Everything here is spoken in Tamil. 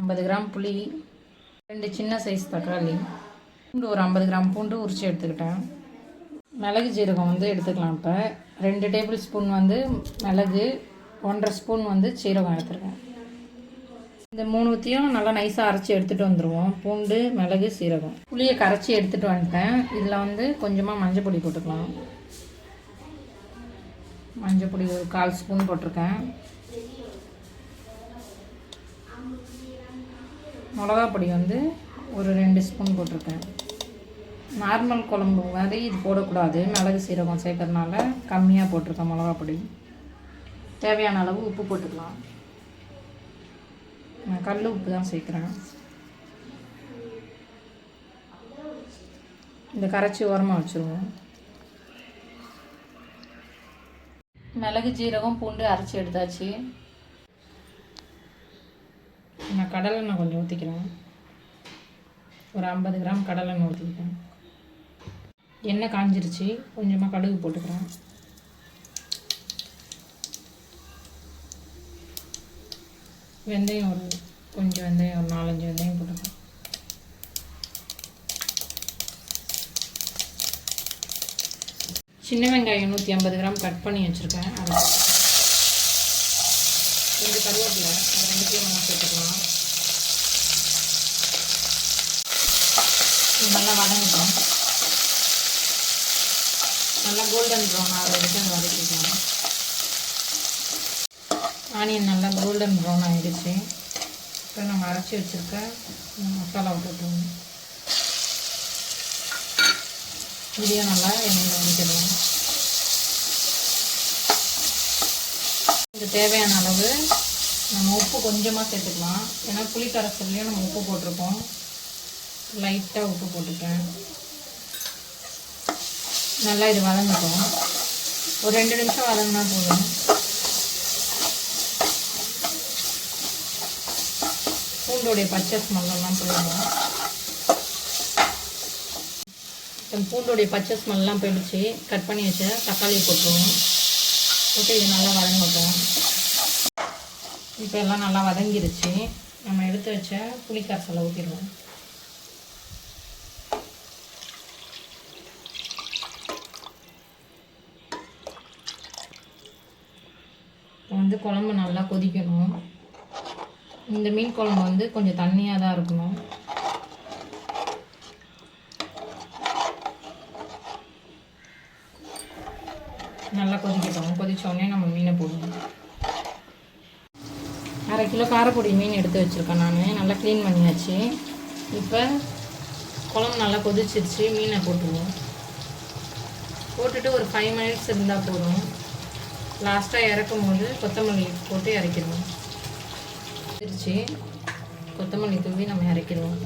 50 கிராம் புளி, 2 சின்ன சைஸ் தக்காளி, பூண்டு ஒரு 50 கிராம் பூண்டு உரித்து எடுத்துக்கிட்டேன். மிளகு ஜீரகம் வந்து எடுத்துக்கலாம். இப்போ 2 டேபிள் ஸ்பூன் வந்து மிளகு, 1.5 ஸ்பூன் வந்து சீரகம் எடுத்துருக்கேன். இந்த மூணுத்தையும் நல்லா நைஸாக அரைச்சி எடுத்துகிட்டு வந்துடுவோம். பூண்டு, மிளகு, சீரகம். புளியை கரைச்சி எடுத்துகிட்டு வந்துட்டேன். இதில் வந்து கொஞ்சமாக மஞ்சள் பொடி போட்டுக்கலாம். மஞ்சள் பொடி ஒரு 1/4 ஸ்பூன் போட்டிருக்கேன். மிளகா பொடி வந்து ஒரு 2 ஸ்பூன் போட்டிருக்கேன். நார்மல் குழம்பு மாதிரி இது போடக்கூடாது, மிளகு சீரகம் சேர்க்கறதுனால கம்மியாக போட்டிருக்கேன் மிளகா பொடி. தேவையான அளவு உப்பு போட்டுக்கலாம். நான் கல் உப்பு தான் சேர்க்குறேன். இந்த கரைச்சி ஓரமாக வச்சுருவோம். மிளகு ஜீரகம் பூண்டு அரைச்சி எடுத்தாச்சு. நான் கடலெண்ணெய் கொஞ்சம் ஊற்றிக்கிறேன். ஒரு 50 கிராம் கடலெண்ணெய் ஊற்றிக்கிட்டேன். எண்ணெய் காஞ்சிருச்சு. கொஞ்சமாக கடுகு போட்டுக்கிறேன். வெந்தயம் கொஞ்சம் வெந்தயம் ஒரு 4-5 வெந்தயம் போட்டுக்கிறேன். சின்ன வெங்காயம் 150 கிராம் கட் பண்ணி வச்சுருக்கேன். அது 2 கருவேப்பிலை, அது 2த்தையும் ஒன்றா சேர்த்துக்கலாம். நல்லா வதங்கிட்டோம். நல்லா கோல்டன் ப்ரௌன் ஆகிற வரைக்கும் அதை வதக்கிக்கலாம். ஆனியன் நல்லா கோல்டன் ப்ரௌன் ஆகிடுச்சு. இப்போ நம்ம அரைச்சி வச்சுருக்க மசாலா போட்டுருவோம். இதையும் நல்லா எண்ணெயில் வதக்கிடுவோம். இதுக்கு தேவையான அளவு நம்ம உப்பு கொஞ்சமாக சேர்த்துக்கலாம். ஏன்னா புளி கரைசல்லையும் நம்ம உப்பு போட்டிருக்கோம். லைட்டாக உப்பு போட்டுட்டேன். நல்லா இது வதங்கட்டும். ஒரு 2 நிமிஷம் வதங்கினா போதும். பூண்டோடைய பச்சை ஸ்மெல்லாம் போயிடும். பூண்டோடைய பச்சை ஸ்மெல்லாம் போயிடுச்சு. கட் பண்ணி வச்ச தக்காளி போட்டுருவோம். போட்டு இது நல்லா வதங்கட்டும். இப்போ எல்லாம் நல்லா வதங்கிருச்சு. நம்ம எடுத்து வச்ச புளிக்கரைசலை ஊற்றிடுவோம். வந்து குழம்பு நல்லா கொதிக்கணும். இந்த மீன் குழம்பு வந்து கொஞ்சம் தண்ணியாக தான் இருக்கணும். நல்லா கொதிக்கட்டும். கொதித்தோடனே நம்ம மீனை போடுவோம். 1/2 கிலோ காரப்பொடி மீன் எடுத்து வச்சுருக்கேன். நான் நல்லா க்ளீன் பண்ணியாச்சு. இப்போ குழம்பு நல்லா கொதிச்சிருச்சு. மீனை போட்டுருவோம். போட்டுட்டு ஒரு 5 மினிட்ஸ் இருந்தால் போதும். லாஸ்ட்டாக இறக்கும் போது கொத்தமல்லி போட்டு இறக்கிடுவோம். திருச்சி கொத்தமல்லி தூவி நம்ம இறக்கிடுவோம்.